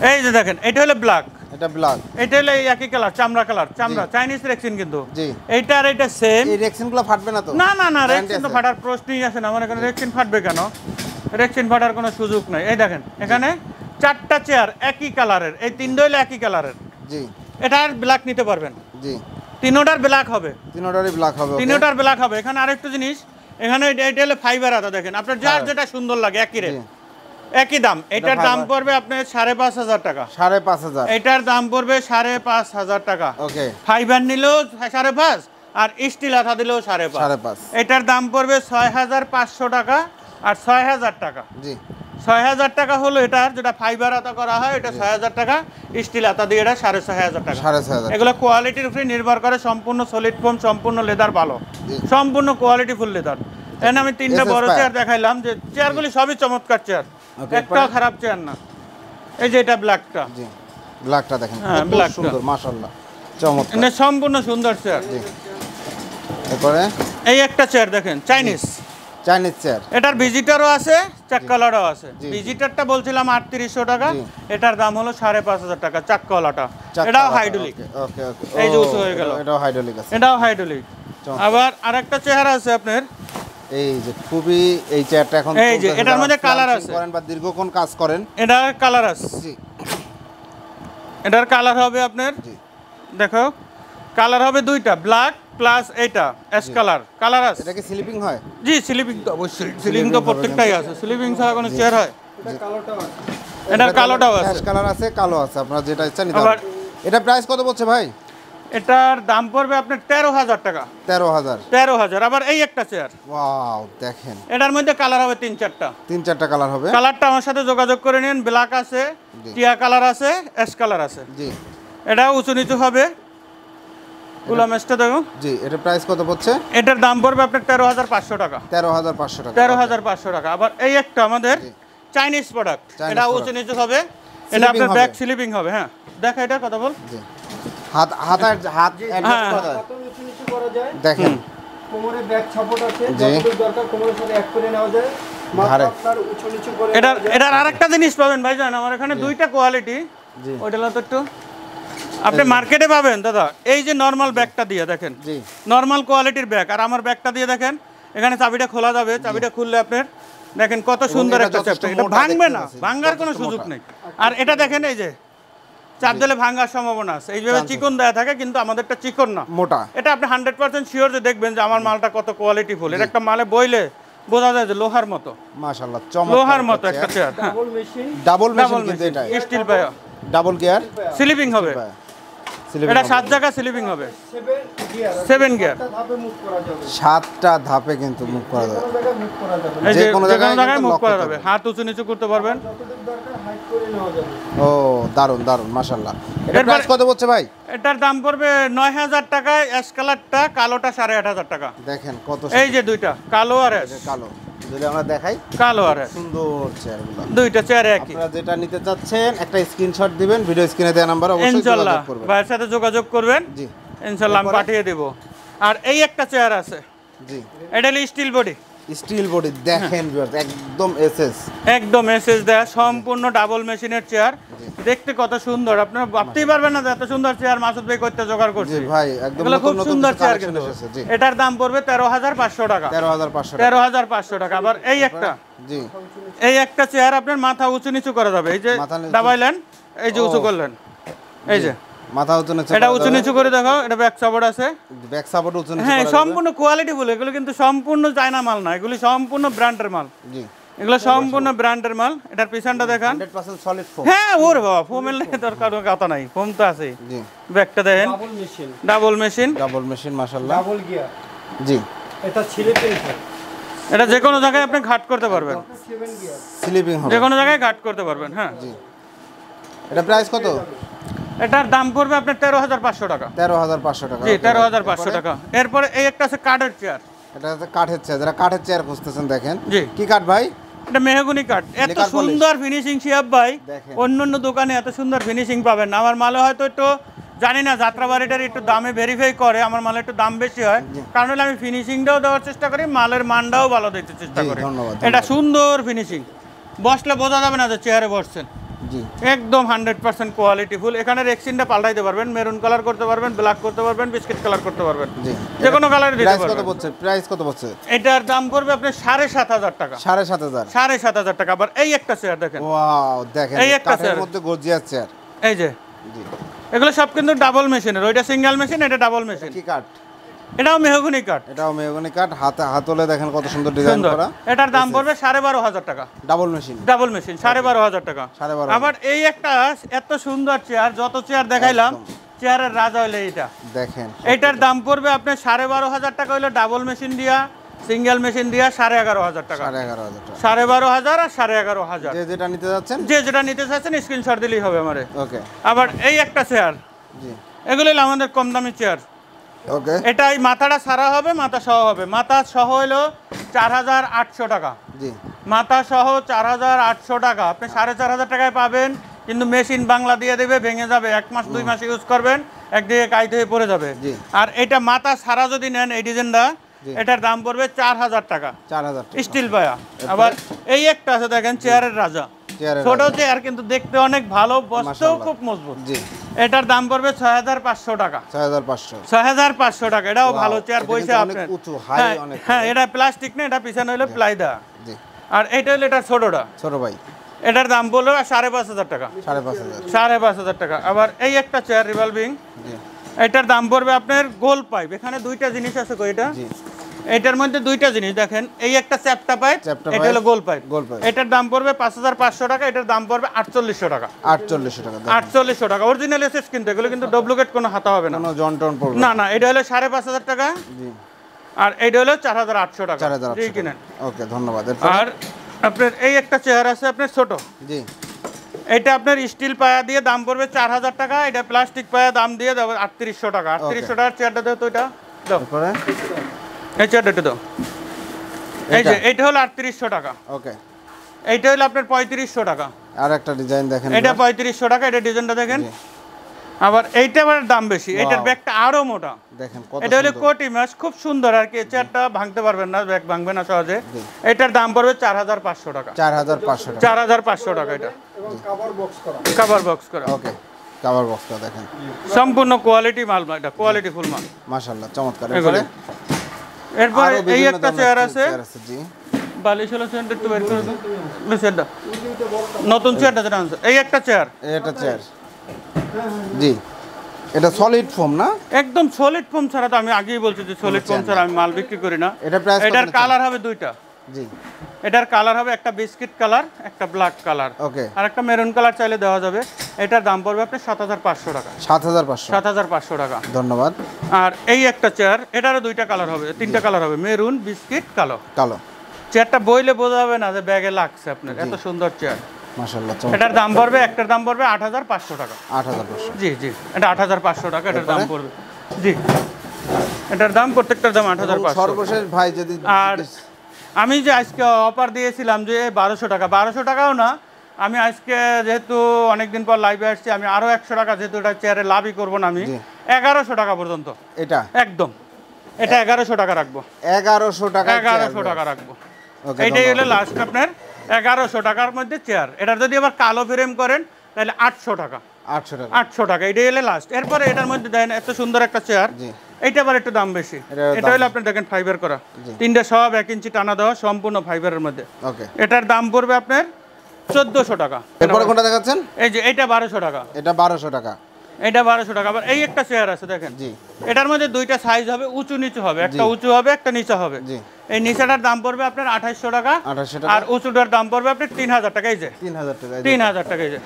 এই যে দেখেন, এটা হলো ব্ল্যাক, এটা ব্ল্যাক, এটা হলো একই কালার, চামড়া কালার, চামড়া চাইনিজ রেক্সিন কিন্তু। জি, এইটা আর এটা সেম। এই রেক্সিনগুলো ফাটবে না তো? না না না, রেক্সিন তো ফাটার প্রশ্নই আসে না। আমার এখানে রেক্সিন ফাটবে কেন? রেক্সিন ফাটার কোনো সুযোগ নাই। এই দেখেন এখানে 4টা চেয়ার একই কালারের, এই 3টা হলো একই কালারের। জি, এটা আর ব্ল্যাক নিতে পারবেন। জি, তিনোটার ব্ল্যাক হবে, তিনোটারই ব্ল্যাক হবে, তিনোটার ব্ল্যাক হবে। এখানে আরেকটা জিনিস, এখানে এটা হলো ফাইবার আদা। দেখেন আপনার যার যেটা সুন্দর লাগে একই রেট, একই দাম। এটার দাম পড়বে আপনার 5500 টাকা। 5500। এটার দাম পড়বে 5500 টাকা। ওকে, ফাইবার নিলেও 5.5 আর স্টিল আঠা দিলেও 5.5। এটার দাম পড়বে 6500 টাকা আর 6000 টাকা। জি, 6000 টাকা হলো এটার, যেটা ফাইবার আতা করা হয় এটা 6000 টাকা, স্টিল আতা দিয়ে এটা 6500 টাকা। 6500। এগুলো কোয়ালিটির উপরে নির্ভর করে, সম্পূর্ণ সলিড ফোম, সম্পূর্ণ লেদার ভালো, সম্পূর্ণ কোয়ালিটি ফুল লেদার। এখানে আমি 3টা বড় চেয়ার দেখাইলাম, যে চেয়ারগুলি সবই চমৎকার চেয়ার, একটাও খারাপ চেয়ার না। এই যে এটা ব্ল্যাকটা, ব্ল্যাকটা দেখেন হ্যাঁ, কত ব্ল্যাকটা। সুন্দর মাশাআল্লাহ, চমৎকার। এটা সম্পূর্ণ সুন্দর চেয়ার। এরপরে এই একটা চেয়ার দেখেন, চাইনিজ। চাইনিজ চেয়ার, এটার ভিজিটারও আছে, চাক্কাওয়ালাও আছে। জি। ভিজিটারটা বলছিলাম 3800 টাকা, জি। এটার দাম হলো 5500 টাকা চাক্কাওয়ালাটা। এটাও হাইড্রোলিক, ওকে ওকে, এই যে উঁচু হয়ে গেল। এটাও হাইড্রোলিক আছে। এটাও হাইড্রোলিক। চমৎকার। আবার আরেকটা চেহারা আছে আপনার, এই যে খুবই, এই চেয়ারটা এখন এই যে, চলতেছে, এটার যারা মধ্যে কালার freelancing আছে। করেন বা দীর্ঘক্ষণ কাজ করেন। এটার কালার আছে। জি এটার কালার হবে আপনার, জি দেখো কালার হবে দুইটা, ব্ল্যাক প্লাস এইটা অ্যাশ কালার আছে। এটা কি স্লিপিং হয়? জি, স্লিপিং তো অবশ্যই, স্লিপিং তো প্রত্যেকটাই আছে, স্লিপিং ছাড়া কোনো চেয়ার হয়? এটা কালোটাও আছে। এটার কালোটাও আছে। অ্যাশ কালার আছে, কালো আছে, আপনারা যেটা ইচ্ছা নিতে আবার- পারেন। এটা প্রাইস কত বলছে ভাই? এটার দাম পড়বে আপনার 13000 টাকা। 13,000। 13000। আবার এই একটা চেয়ার, ওয়াও দেখেন, এটার মধ্যে কালার হবে 3-4টা। 3-4টা কালার হবে। কালারটা আমার সাথে যোগাযোগ করে নিন। ব্ল্যাক আছে, জি। টিয়া কালার আছে, অ্যাশ কালার আছে। জি এটা উঁচু নিচু হবে। কুলামেসটা দেখো, জি, এটা প্রাইস কত পড়ছে? এটার দাম পড়বে আপনার 13500 টাকা। 13,500 টাকা। 13500 টাকা। আবার এই একটা আমাদের জি। চাইনিজ প্রোডাক্ট, Chinese এটা উঁচু product। নিচু হবে। এটা Sleeping আপনার হবে। ব্যাক স্লিপিং হবে। হ্যাঁ, দেখা এটা কথা বল। জি, হাত অ্যাডজাস্ট হ্যাঁ। করা যায়। হাতও নিচু নিচু করা যায়। দেখেন কোমরে ব্যাক সাপোর্ট আছে, জি। যতটুকু দরকার কোমরের সাথে অ্যাড করে নেওয়া যায়। মাথা ধারে। আপনার উঁচু নিচু করে এটার নেওয়া যায়। এটার আরেকটা জিনিস পাবেন ভাইজান, আমার এখানে দুইটা কোয়ালিটি। জি। ওইটা হলো তো একটু আপনি মার্কেটে পাবেন দাদা, এই যে নর্মাল ব্যাগটা দিয়ে দেখেন, জি নর্মাল কোয়ালিটির ব্যাগ, আর আমার ব্যাগটা দিয়ে দেখেন, এখানে চাবিটা খোলা যাবে। চাবিটা খুললে আপনার দেখেন কত সুন্দর এটা একটা যথেষ্ট চ্যাপ্টার, এটা মোটা ভাঙবে দেখতে না, পাচ্ছি, ভাঙার কোনো যথেষ্ট সুযোগ মোটা। নেই। আর এটা দেখেন, এই যে চাপ দিলে ভাঙার সম্ভাবনা আছে। এইভাবে চিকন দেয়া থাকে, কিন্তু আমাদেরটা চিকন না, মোটা। এটা আপনি 100% শিওর যে দেখবেন যে আমার মালটা কত কোয়ালিটিফুল। এটা একটা মালে বইলে বোঝা যায় যে লোহার মতো, মাশাআল্লাহ, চমৎকার। লোহার মতো একটা চেয়ার। হ্যাঁ, double machine. Double machine double কিন্তু এটা। স্টিল পায়া, ডাবল গিয়ার স্লিপিং হবে। এটা 7 জায়গা স্লিপিং হবে, 7 গিয়ার। 7 গিয়ার। একটা ধাপে মুভ করা যাবে। 7টা ধাপে কিন্তু মুভ করা যাবে। কোনো জায়গায় মুভ করা যাবে। এই যে যে কোনো যে জায়গায় কোনো জায়গায় কিন্তু মুভ lock করা করতে যাবে, হবে। হাত উঁচু নিচু করতে পারবেন। যতটুকু দরকার হাইট করে নেওয়া যাবে। ও দারুন দারুন মাশাআল্লাহ। এটা এরপরে- প্রাইস কত বলছে ভাই? এটার দাম পড়বে 9000 টাকায়, অ্যাশ কালারটা, কালোটা 8500 টাকা। দেখেন কত এই যে দুইটা, কালো আর অ্যাশ, সুন্দর কালো। যদি আমরা দেখাই, কালো আর অ্যাশ, সুন্দর চেয়ারগুলো। দুইটা চেয়ার একই। আপনারা যেটা নিতে চাচ্ছেন একটা স্ক্রিনশট দিবেন, ভিডিও স্ক্রিনে দেওয়া নাম্বার অবশ্যই ইনশাল্লাহ যোগাযোগ করবেন। ভাইয়ের সাথে যোগাযোগ করবেন, জি ইনশাল্লাহ আমি এরপরে? পাঠিয়ে দেব। আর এই একটা চেয়ার আছে, জি, এটা হলো স্টিল বডি, স্টিল বডি দেখেন ভিউয়ার্স, একদম এসএস। একদম এসএস দেয়া, সম্পূর্ণ ডাবল মেশিনের চেয়ার। দেখতে কত সুন্দর, আপনারা ভাবতেই পারবেন না যে এত সুন্দর চেয়ার মাসুদ ভাই করতে জোগাড় জি করছে। ভাই, একদম এগুলো খুব নতুন নতুন সুন্দর চেয়ার কালেকশন কিন্তু। এসেছে। জি, এটার দাম পড়বে 13500 টাকা। 13,500 টাকা। 13500 টাকা। আবার এই একটা, জি, এই একটা চেয়ার আপনার মাথা উঁচু নিচু করা যাবে। এই যে মাথা নিচু- দাবাইলেন, এই যে ও। উঁচু করলেন, এই যে মাথা উঁচু নিচু এটা করা উঁচু যাবে। নিচু করে দেখো, এটা ব্যাক সাপোর্ট আছে। ব্যাক সাপোর্ট উঁচু নিচু হ্যাঁ, করা যাবে। সম্পূর্ণ কোয়ালিটি ফুল, এগুলো কিন্তু সম্পূর্ণ চায়না মাল না, এগুলি সম্পূর্ণ ব্র্যান্ডের মাল, জি, এগুলো সম্পূর্ণ ব্র্যান্ডের মাল। এটার পিছনটা দেখান। 100% সলিড ফোম। হ্যাঁ, ওরে বাবা, ফোমের লাগে দরকার কথা নাই, ফোম তো আছে। জি, ব্যাকটা দেখেন, double machine, double machine, double machine মাশাআল্লাহ। Double gear. জি, এটা স্লিপিং হয়। এটা যে কোনো জায়গায় আপনি ঘাট করতে পারবেন, 7 গিয়ার। স্লিপিং হবে। যে কোনো জায়গায় ঘাট করতে পারবেন। হ্যাঁ, জি, এটা প্রাইস কত? এটার দাম পড়বে আপনার 13500 টাকা। 13,500 টাকা। জি, Okay, 13500 টাকা। এরপরে এই একটা আছে কাঠের চেয়ার, এটা হচ্ছে কাঠের চেয়ার, যারা কাঠের চেয়ার খুঁজতেছেন দেখেন। জি। কি কাঠ ভাই? এটা মেহগনি কাঠ, এত Liquor polish। সুন্দর ফিনিশিং শিহাব ভাই, দেখেন। অন্য অন্য দোকানে এত সুন্দর ফিনিশিং পাবেন না। আমার মালে হয়তো একটু জানি না, যাত্রাবাড়িটার একটু দামে ভেরিফাই করে, আমার মালে একটু দাম বেশি হয়, কারণ হলে আমি ফিনিশিংটাও দেওয়ার চেষ্টা করি, মালের মানটাও ভালো দিতে চেষ্টা জি, করি। ধন্যবাদ, এটা ধন্যবাদ। সুন্দর ফিনিশিং, বসলে বোঝা যাবে না যে চেয়ারে বসছেন। জি, একদম 100% কোয়ালিটি ফুল। এখানে রেক্সিনটা পাল্টাইতে পারবেন, মেরুন কালার করতে পারবেন, ব্ল্যাক করতে পারবেন, বিস্কিট কালার করতে পারবেন, জি। যে কোনো কালারে দিতে প্রাইস কত পারবেন। বলছে? প্রাইস কত বলছে? এটার দাম পড়বে আপনার 7500 টাকা। 7,500। 7500 টাকা। আবার এই একটা চেয়ার দেখেন, ওয়াও দেখেন, এই একটা কাঠের চেয়ার। মধ্যে গর্জিয়াস চেয়ার। এই যে জি, এগুলো সব কিন্তু ডাবল মেশিনের, ওইটা সিঙ্গেল মেশিন, এটা ডাবল মেশিন। কি কাঠ? এটাও মেহগনি কাঠ, এটাও মেহগনি কাঠ, হাতলে দেখেন কত সুন্দর ডিজাইন সুন্দর। করা। এটার দাম পড়বে 12500 টাকা। Double machine. ডাবল মেশিন 12500 টাকা। 12,500 আবার এই একটা এত সুন্দর চেয়ার, যত চেয়ার দেখাইলাম, চেয়ারের রাজা হইলে এইটা। দেখেন এইটার দাম পড়বে আপনার 12500 টাকা হইলে ডাবল মেশিন দিয়া, সিঙ্গেল মেশিন দিয়া 11500 টাকা। 11,500 টাকা। 12500 আর 11500। যে যেটা নিতে যাচ্ছেন। যে যেটা নিতে চাচ্ছেন স্ক্রিনশট দিলেই হবে আমারে। ওকে, আবার এই একটা চেয়ার, জি, এগুলো হলো আমাদের কম দামি চেয়ার। ওকে, এটাই মাথাটা সারা হবে, মাথা সহ হবে। মাথা সহ হলো 4800 টাকা। জি, মাথা সহ 4800 টাকা। আপনি 4500 টাকায় পাবেন কিন্তু মেশিন বাংলা দিয়ে দেবে, ভেঙে যাবে, 1 মাস 2 মাস ইউজ করবেন, একদিকে কাইতে হয়ে পড়ে যাবে। আর এটা মাথা সারা যদি নেন এই ডিজাইনটা, এটার দাম পড়বে 4000 টাকা, 4000 টাকা স্টিল পায়া। আবার এই একটা আছে দেখেন, চেয়ারের রাজা, ছোট চেয়ার কিন্তু দেখতে অনেক ভালো, বসতেও খুব মজবুত। এটার দাম পড়বে 6500 টাকা, 6500 টাকা। এটাও ভালো চেয়ার, বসে আপনার। হ্যাঁ, এটা প্লাস্টিক না, এটা পিছনে হলো প্লাই দেওয়া। আর এটা হলো এটা ছোট ভাই, এটার দাম বললো 5500 টাকা, 5500 টাকা। আবার এই একটা চেয়ার রিভলভিং, এটার দাম পড়বে আপনার গোল পাইপ। এখানে দুইটা জিনিস আছে, এটা এটার মধ্যে দুইটা জিনিস দেখেন, এই একটা চ্যাপটা পাইপ, এটা হলো গোল পাইপ। এটার দাম পড়বে 5500 টাকা, এটার দাম পড়বে 4800 টাকা, 4800 টাকা। অরিজিনাল এসএস কিন্তু, এগুলো কিন্তু ডুপ্লিকেট কোনো হাতা হবে না, কোনো জন্টন পড়বে না। না, এটা হলো 5500 টাকা, আর এইটা হলো 4800 টাকা। জি কিনেন। ওকে, ধন্যবাদ। আর আপনার এই একটা চেয়ার আছে আপনার ছোট, জি, এটা আপনার স্টিল পায়া দিয়ে দাম পড়বে 4000 টাকা, এটা প্লাস্টিক পায়া দাম দিয়ে দেবো 3800 টাকা। 3800 টাকার চেয়ারটা দাও তো, এটা দাও, এই চেয়ারটা দাও। এই যে এটা হলো 3800 টাকা। ওকে, এইটা হলো আপনার 3500 টাকা। আর একটা ডিজাইন দেখেন, এটা 3500 টাকা, এটা ডিজাইনটা দেখেন। আবার এইটা আবার দাম বেশি, এটার ব্যাগটা আরো মোটা দেখেন, এটা হলো কোটি মাছ, খুব সুন্দর আর কি। চেয়ারটা ভাঙতে পারবেন না, ব্যাগ ভাঙবে না সহজে। এটার দাম পড়বে 4500 টাকা, 4500 টাকা। এটা এবং কভার বক্স করা, কভার বক্স করা। ওকে, কভার বক্সটা দেখেন, সম্পূর্ণ কোয়ালিটি মাল, এটা কোয়ালিটি ফুল মাল, মাশাআল্লাহ, চমৎকার। এরপর এই একটা চেয়ার আছে, জি, বালিশ হলো চেয়ারটা একটু বের করে দাও, চেয়ারটা নতুন চেয়ারটা যেটা আছে, এই একটা চেয়ার, এটা চেয়ার, জি, এটা সলিড ফোম না? একদম সলিড ফোম ছাড়া, তো আমি আগেই বলছি যে সলিড ফোম ছাড়া আমি মাল বিক্রি করি না। এটার কালার হবে দুইটা, জি, এটার কালার হবে একটা বিস্কিট কালার, একটা ব্ল্যাক কালার, ওকে, আর একটা মেরুন কালার চাইলে দেওয়া যাবে। এটার দাম পড়বে আপনার 7500 টাকা, 7500 টাকা। ধন্যবাদ। আর এই একটা চেয়ার, এটারও দুইটা কালার হবে, তিনটা কালার হবে, মেরুন, বিস্কিট, কালো। চেয়ারটা বইলে বোঝা যাবে না যে ব্যাগে লাগছে আপনার, এত সুন্দর চেয়ার, মাশাআল্লাহ। এটার দাম পড়বে, একটার দাম পড়বে 8500 টাকা, 8500, জি জি, এটা 8500 টাকা এটার দাম পড়বে, জি, এটার দাম প্রত্যেকটার দাম 8500। সর্বশেষ ভাই যদি, আর আমি যে আজকে অফার দিয়েছিলাম যে 1200 টাকা, 1200 টাকাও না, আমি আজকে যেহেতু অনেকদিন পর লাইভে আসছি, আমি আরো 100 টাকা, যেহেতু এটা চেয়ারে লাভই করবো না, আমি 1100 টাকা পর্যন্ত, এটা একদম, এটা 1100 টাকা রাখবো, 1100 টাকা রাখবো। এইটাই হলো লাস্ট আপনার 1100 টাকার মধ্যে চেয়ার। এটার যদি আবার কালো ফ্রেম করেন তাহলে 800 টাকা, 800 টাকা, এটাই হলো লাস্ট। এরপরে এটার মধ্যে দেখেন এত সুন্দর একটা চেয়ার, এইটা আবার একটু দাম বেশি। এটা হলো আপনার দেখেন ফাইবার করা, তিনটা সব 1 ইঞ্চি টানা দেওয়া, সম্পূর্ণ ফাইবারের মধ্যে। এটার দাম পড়বে আপনার 1400 টাকা। এরপরে কোনটা দেখাচ্ছেন? এই যে এটা 1200 টাকা, এটা 1200 টাকা, এটা 1200 টাকা। আবার এই একটা চেয়ার আছে দেখেন, জি, এটার মধ্যে দুইটা সাইজ হবে, উঁচু নিচু হবে, একটা উঁচু হবে, একটা নিচা হবে। জি, এই নিচাটার দাম পড়বে আপনার 2800 টাকা, আর উঁচুটার দাম পড়বে আপনার 3000 টাকা। এই যে 3000 টাকা, এই যে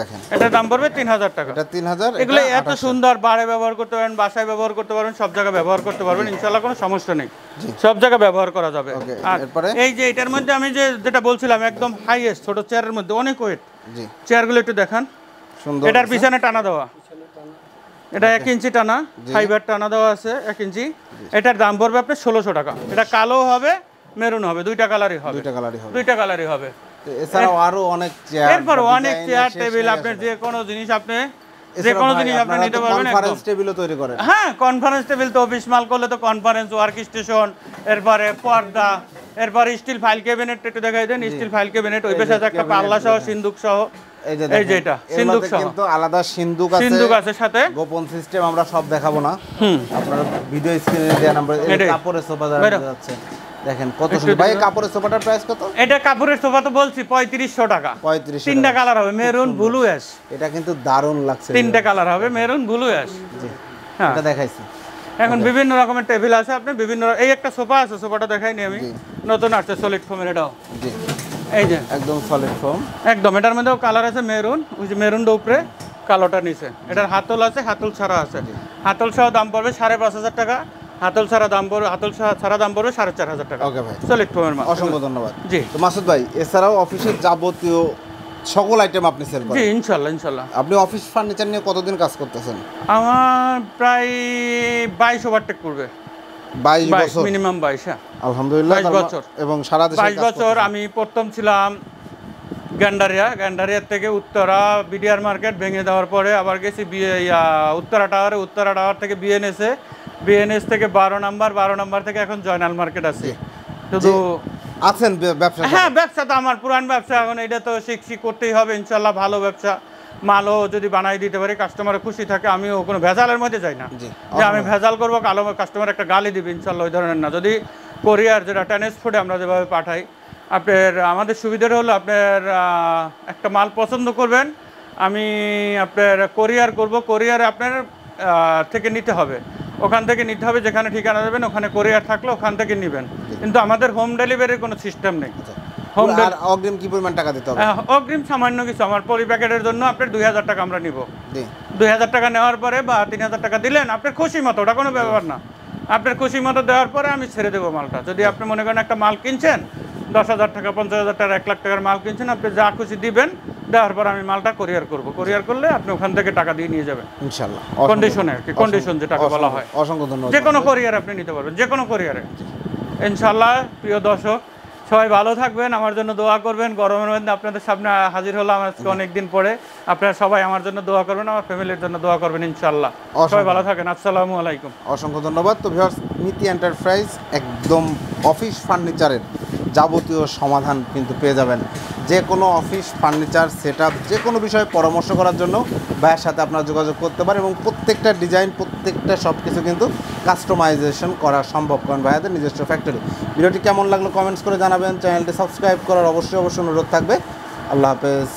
দেখেন, এটার দাম পড়বে 3000 টাকা, এটা 3000। এগুলো এত সুন্দর, বাড়ে ব্যবহার করতে পারেন, বাসায় ব্যবহার করতে পারবেন, সব জায়গায় ব্যবহার করতে পারবেন, ইনশাআল্লাহ কোনো সমস্যা নেই, সব জায়গায় ব্যবহার করা যাবে। আর এই যে এটার মধ্যে আমি যেটা বলছিলাম, একদম হাইয়েস্ট ছোট চেয়ারের মধ্যে অনেক ওয়েট, জি, চেয়ারগুলো একটু দেখান, সুন্দর। এটার পিছনে টানা দেওয়া, এটা 1 ইঞ্চি টানা, ফাইবার টানা দেওয়া আছে 1 ইঞ্চি। এটার দাম পড়বে আপনার 1600 টাকা। এটা কালো হবে, মেরুন হবে, দুইটা কালারই হবে, দুইটা কালারই হবে। এছাড়াও আরো অনেক চেয়ার, এরপর অনেক চেয়ার টেবিল, আপনার যে কোনো জিনিস আপনি নিতে পারবেন। কনফারেন্স টেবিলও তৈরি করেন? হ্যাঁ, কনফারেন্স টেবিল তো অফিস মাল করলে তো কনফারেন্স, ওয়ার্ক স্টেশন, এরপরে পর্দা, এরপরে স্টিল ফাইল ক্যাবিনেট একটু দেখাই দেন, স্টিল ফাইল ক্যাবিনেট, ওই পাশে একটা পাল্লা সহ, সিন্দুক সহ, এই যে এটা সিন্দুক সহ, কিন্তু আলাদা সিন্দুক আছে সাথে, গোপন সিস্টেম আমরা সব দেখাবো না, আপনারা ভিডিও স্ক্রিনে দেয়া নাম্বার। এই কাপড়ের সোফা যাচ্ছে, দেখেন কত সুন্দর। ভাই কাপড়ের সোফাটার প্রাইস কত? এটা কাপড়ের সোফা তো বলছি 3500 টাকা, 3500, তিনটা কালার হবে, মেরুন, ব্লু, অ্যাশ। এটা কিন্তু দারুণ লাগছে, তিনটা কালার হবে, মেরুন, ব্লু, অ্যাশ। জি, হ্যাঁ, এটা দেখাইছি। এখন বিভিন্ন রকমের টেবিল আছে, আপনি বিভিন্ন, এই একটা সোফা আছে, সোফাটা দেখাইনি আমি, নতুন আসছে সলিড ফোমের, এটাও, জি, এই যে একদম সলিড ফোম, একদম। এটার মধ্যেও কালার আছে, মেরুন, ওই যে মেরুনটা উপরে, কালোটা নিচে। এটার হাতল আছে, হাতল ছাড়া আছে, হাতল সহ দাম পড়বে 5500 টাকা, হাতল ছাড়া দাম পড়বে, হাতল ছাড়া দাম পড়বে 4500 টাকা। ওকে ভাই, সলিড ফোমের মাল। অসংখ্য ধন্যবাদ। জি, তো মাসুদ ভাই, এছাড়াও অফিসের যাবতীয় সকল আইটেম আপনি সেল করেন? জি, ইনশাআল্লাহ, ইনশাআল্লাহ। আপনি অফিস ফার্নিচার নিয়ে কতদিন কাজ করতেছেন? আমার প্রায় 22 ওভারটেক করবে, 22 বছর মিনিমাম, 22। হ্যাঁ, আলহামদুলিল্লাহ, 22 বছর। এবং সারা দেশে 22 বছর। আমি প্রথম ছিলাম গ্যান্ডারিয়ার থেকে উত্তরা বিডিআর মার্কেট ভেঙে দেওয়ার পরে আবার গেছি উত্তরা টাওয়ার থেকে বিএনএস থেকে 12 নাম্বার থেকে এখন জয়নাল মার্কেট আছে। শুধু আছেন ব্যবসা? হ্যাঁ, ব্যবসা তো আমার পুরান ব্যবসা, এখন এটা তো শিখছি করতেই হবে ইনশাল্লাহ। ভালো ব্যবসা, মালও যদি বানাই দিতে পারি, কাস্টমার খুশি থাকে, আমিও কোনো ভেজালের মধ্যে যাই না যে আমি ভেজাল করবো, কালো কাস্টমার একটা গালি দিবে, ইনশাল্লাহ ওই ধরনের না। যদি কোরিয়ার যেটা ট্রান্সপোর্টে আমরা যেভাবে পাঠাই, আপনার আমাদের সুবিধাটা হলো আপনার একটা মাল পছন্দ করবেন, আমি আপনার কোরিয়ার করব, কোরিয়ারে আপনার থেকে নিতে হবে, ওখান থেকে নিতে হবে, যেখানে ঠিকানা দেবেন ওখানে কোরিয়ার থাকলে ওখান থেকে নেবেন, কিন্তু আমাদের হোম ডেলিভারির কোনো সিস্টেম নেই। আর অগ্রিম কি পরিমাণ টাকা দিতে হবে? অগ্রিম সামান্য কিছু, আমার পলি প্যাকেটের জন্য আপনার 2000 টাকা আমরা নিব। 2000 টাকা নেওয়ার পরে বা 3000 টাকা দিলেন আপনার খুশি মতো, ওটা কোনো ব্যাপার না, আপনার খুশি মতো দেওয়ার পরে আমি ছেড়ে দেবো মালটা। যদি আপনি মনে করেন একটা মাল কিনছেন 10,000 টাকা, 50,000 টাকা, 1 লাখ টাকার মাল কিনছেন, আপনি যা খুশি দিবেন, দেওয়ার পর আমি মালটা কোরিয়ার করব, কোরিয়ার করলে আপনি ওখান থেকে টাকা দিয়ে নিয়ে যাবেন ইনশাআল্লাহ। কন্ডিশনে আর কি, কন্ডিশন যেটাকে বলা হয়। অসংখ্য ধন্যবাদ। যে কোনো কোরিয়ার আপনি নিতে পারবেন, যে কোনো কোরিয়ারে ইনশাআল্লাহ। প্রিয় দর্শক সবাই ভালো থাকবেন, আমার জন্য দোয়া করবেন। গরমের মধ্যে আপনাদের সামনে হাজির হলাম আজকে অনেকদিন পরে, আপনারা সবাই আমার জন্য দোয়া করবেন, আমার ফ্যামিলির জন্য দোয়া করবেন ইনশাআল্লাহ। সবাই ভালো থাকেন, আসসালামু আলাইকুম। অসংখ্য ধন্যবাদ। তো ভিউয়ার্স, নীতি এন্টারপ্রাইজ একদম অফিস ফার্নিচারের যাবতীয় সমাধান কিন্তু পেয়ে যাবেন। যে কোনো অফিস ফার্নিচার সেটআপ, যে কোনো বিষয়ে পরামর্শ করার জন্য ভাইয়ের সাথে আপনারা যোগাযোগ করতে পারেন, এবং প্রত্যেকটা ডিজাইন, প্রত্যেকটা সব কিছু কিন্তু কাস্টমাইজেশন করা সম্ভব, কারণ ভাইয়াদের নিজস্ব ফ্যাক্টরি। ভিডিওটি কেমন লাগলো কমেন্টস করে জানাবেন, চ্যানেলটি সাবস্ক্রাইব করার অবশ্যই অনুরোধ থাকবে। আল্লাহ হাফেজ।